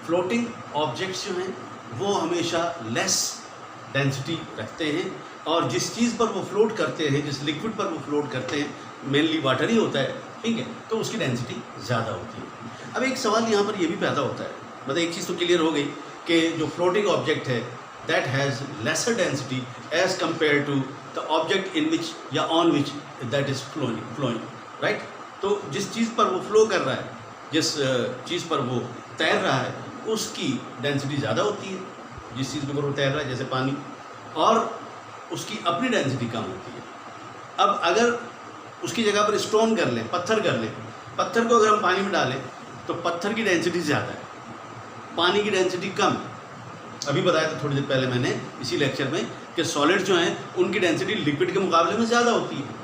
Floating objects जो हैं वो हमेशा लेस डेंसिटी रखते हैं, और जिस चीज़ पर वो फ्लोट करते हैं, जिस लिक्विड पर वो फ्लोट करते हैं, मेनली वाटर ही होता है, ठीक है, तो उसकी डेंसिटी ज़्यादा होती है। अब एक सवाल यहाँ पर ये भी पैदा होता है, मतलब एक चीज़ तो क्लियर हो गई कि जो फ्लोटिंग ऑब्जेक्ट है that has lesser density as compare to the object in which या on which that is flowing, right. तो जिस चीज़ पर वो फ्लो कर रहा है, जिस चीज़ पर वो तैर रहा है, उसकी डेंसिटी ज़्यादा होती है, जिस चीज़ के ऊपर वो तैर रहा है जैसे पानी, और उसकी अपनी डेंसिटी कम होती है। अब अगर उसकी जगह पर स्टोन कर लें, पत्थर कर लें, पत्थर को अगर हम पानी में डालें तो पत्थर की डेंसिटी ज़्यादा है, पानी की डेंसिटी कम। अभी बताया था थोड़ी देर पहले मैंने इसी लेक्चर में कि सॉलिड जो हैं उनकी डेंसिटी लिक्विड के मुकाबले में ज़्यादा होती है।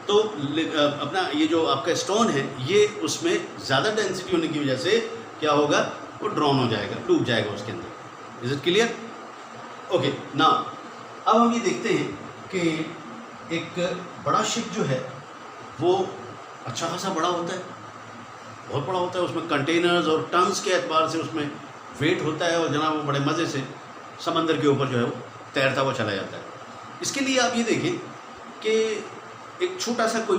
तो अपना ये जो आपका स्टोन है ये उसमें ज़्यादा डेंसिटी होने की वजह से क्या होगा, वो ड्रॉन हो जाएगा, डूब जाएगा उसके अंदर। Is it clear? Okay, now अब हम ये देखते हैं कि एक बड़ा शिप जो है वो अच्छा खासा बड़ा होता है, बहुत बड़ा होता है, उसमें कंटेनर्स और टन्स के एतबार से उसमें वेट होता है, और जनाब वो बड़े मज़े से समंदर के ऊपर जो है वो तैरता हुआ चला जाता है। इसके लिए आप ये देखें कि एक छोटा सा कोई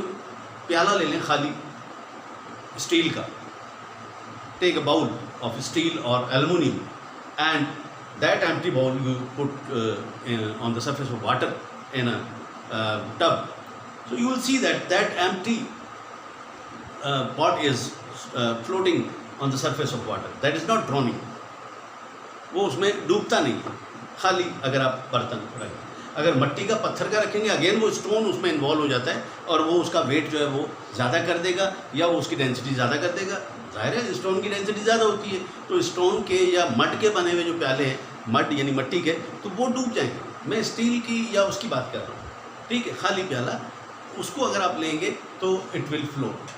प्याला ले लें, खाली स्टील का, take a bowl of steel और aluminium, and that empty bowl you put on the surface of water in a tub. So you will see that empty pot is floating on the surface of water. That is not drowning. वो उसमें डूबता नहीं है, खाली अगर आप बर्तन रखें। अगर मिट्टी का पत्थर का रखेंगे, अगेन वो स्टोन उसमें इन्वॉल्व हो जाता है, और वो उसका वेट जो है वो ज़्यादा कर देगा, या वो उसकी डेंसिटी ज़्यादा कर देगा। जाहिर है स्टोन की डेंसिटी ज़्यादा होती है, तो स्टोन के या मड के बने हुए जो प्याले हैं, मड यानी मिट्टी के, तो वो डूब जाएंगे। मैं स्टील की या उसकी बात कर रहा हूँ, ठीक है, खाली प्याला, उसको अगर आप लेंगे तो इट विल फ्लोट।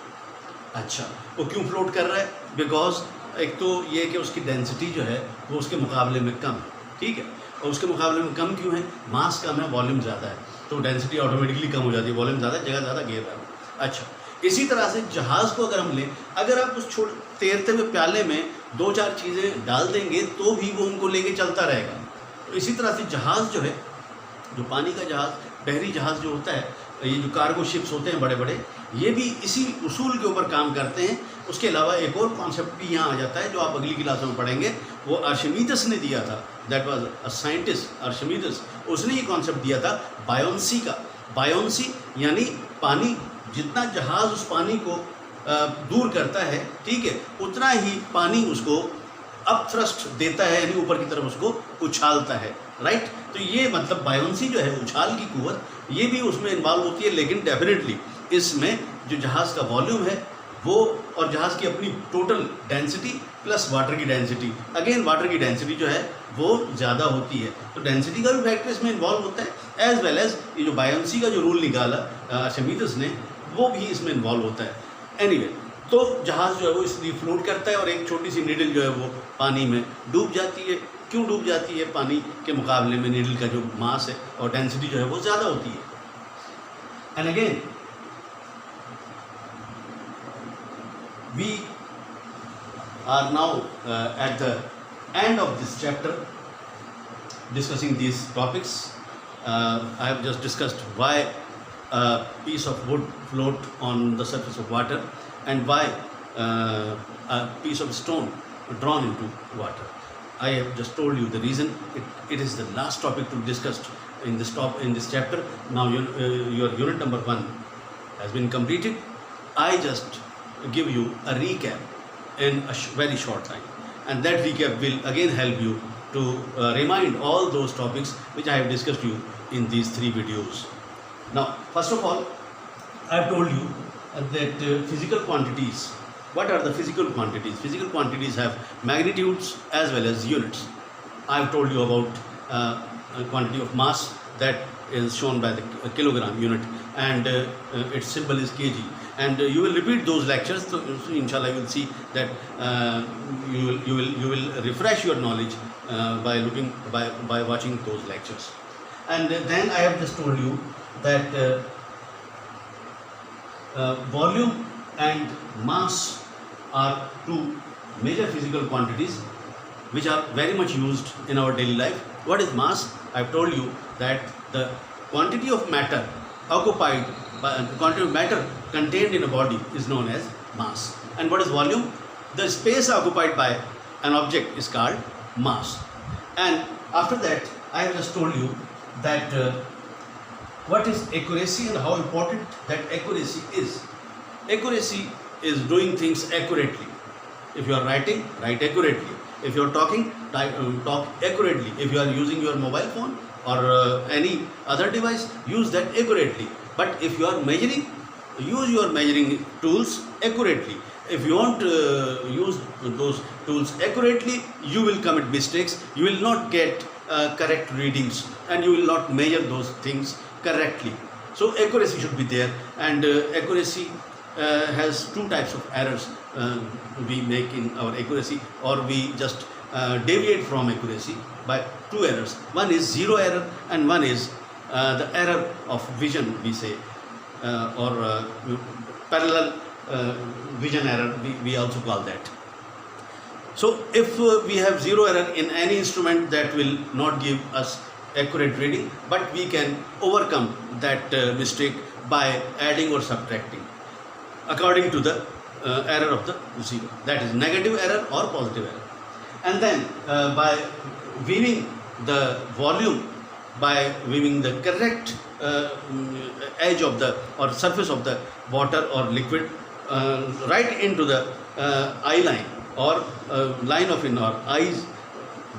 अच्छा, वो क्यों फ्लोट कर रहा है? बिकॉज एक तो ये कि उसकी डेंसिटी जो है वो उसके मुकाबले में कम है, ठीक है, और उसके मुकाबले में कम क्यों है? मास कम है, वॉल्यूम ज़्यादा है, तो डेंसिटी ऑटोमेटिकली कम हो जाती है, वॉल्यूम ज़्यादा, जगह ज़्यादा, घेर रहा है। अच्छा, इसी तरह से जहाज़ को अगर हम लें, अगर आप उस तैरते हुए प्याले में दो चार चीज़ें डाल देंगे तो भी वो उनको लेके चलता रहेगा। तो इसी तरह से जहाज़ जो है, जो पानी का जहाज़, बहरी जहाज़ जो होता है, ये जो कार्गो शिप्स होते हैं बड़े बड़े, ये भी इसी उसूल के ऊपर काम करते हैं। उसके अलावा एक और कॉन्सेप्ट भी यहाँ आ जाता है जो आप अगली क्लासों में पढ़ेंगे, वो आर्शिमीदस ने दिया था, दैट वाज अ साइंटिस्ट आर्शिमीदस, उसने ये कॉन्सेप्ट दिया था बायोन्सी का। बायोन्सी यानी पानी, जितना जहाज़ उस पानी को दूर करता है, ठीक है, उतना ही पानी उसको अप थ्रस्ट देता है, यानी ऊपर की तरफ उसको उछालता है, राइट। तो ये मतलब बायोन्सी जो है, उछाल की कुव्वत, ये भी उसमें इन्वॉल्व होती है। लेकिन डेफिनेटली इसमें जो जहाज़ का वॉल्यूम है वो, और जहाज़ की अपनी टोटल डेंसिटी प्लस वाटर की डेंसिटी, अगेन वाटर की डेंसिटी जो है वो ज़्यादा होती है, तो डेंसिटी का भी फैक्टर इसमें इन्वॉल्व होता है, एज वेल एज ये जो बायोन्सी का जो रूल निकाला आर्शिमीदस ने, वो भी इसमें इन्वॉल्व होता है। एनीवे, तो जहाज़ जो है वो इसलिए फ्लोट करता है, और एक छोटी सी नीडल जो है वो पानी में डूब जाती है। क्यों डूब जाती है? पानी के मुकाबले में नीडल का जो मास है और डेंसिटी जो है वो ज़्यादा होती है। And again we are now at the end of this chapter discussing these topics. I have just discussed why a piece of wood float on the surface of water, and why a piece of stone drawn into water. I have just told you the reason. It is the last topic to discuss in this chapter. Now your unit number 1 has been completed. I just give you a recap in a very short time, and that recap will again help you to remind all those topics which I have discussed you in these 3 videos. Now, first of all, I have told you that physical quantities. What are the physical quantities? Physical quantities have magnitudes as well as units. I have told you about a quantity of mass that is shown by the kilogram unit, and its symbol is kg. And you will repeat those lectures, so inshallah you will see that you will refresh your knowledge by watching those lectures. And then I have just told you that volume and mass are 2 major physical quantities which are very much used in our daily life. What is mass? I've told you that the quantity of matter occupied by the quantity of matter contained in a body is known as mass. And what is volume? The space occupied by an object is called mass. And after that, I have just told you that what is accuracy and how important that accuracy is. Accuracy is doing things accurately. If you are writing, write accurately. If you are talking, talk accurately. If you are using your mobile phone or any other device, use that accurately. But if you are measuring, use your measuring tools accurately. If you won't use those tools accurately, you will commit mistakes. You will not get correct readings, and you will not measure those things correctly. So accuracy should be there, and accuracy has two types of errors we make in our accuracy, or we just deviate from accuracy by two errors. One is zero error, and one is the error of vision, we say, or parallel vision error, we also call that. So if we have zero error in any instrument, that will not give us accurate reading, but we can overcome that mistake by adding or subtracting according to the error of the zero, that is negative error or positive error. And then by viewing the volume, by viewing the correct edge of the or surface of the water or liquid right into the eye line or line of in our eyes,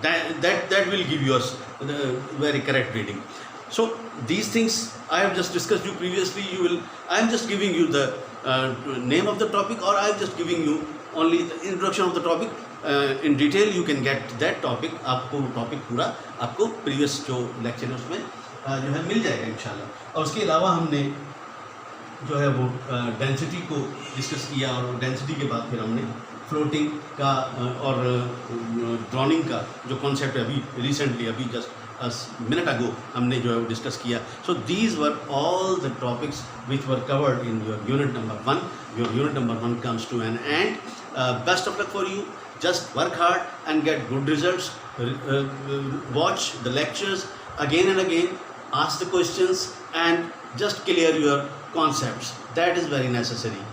that will give you the very correct reading. So these things I have just discussed you previously. I am just giving you the name of the topic, or I am just giving you only the introduction of the topic. In detail you can get that topic. आपको topic पूरा आपको previous जो lecture है उसमें जो है मिल जाएगा इंशाल्लाह. और उसके अलावा हमने जो है वो डेंसिटी को डिस्कस किया, और डेंसिटी के बाद फिर हमने फ्लोटिंग का और ड्रॉनिंग का जो कॉन्सेप्ट है अभी रिसेंटली अभी जस्ट मिनट अगो हमने जो है वो डिस्कस किया. So these were all the topics which were covered in your unit number 1. Your unit number 1 comes to an end. Best of luck for you. Just work hard and get good results. Watch the lectures again and again. Ask the questions and just clear your concepts. That is very necessary.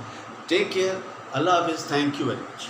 Take care. Allah Hafiz. Thank you very much.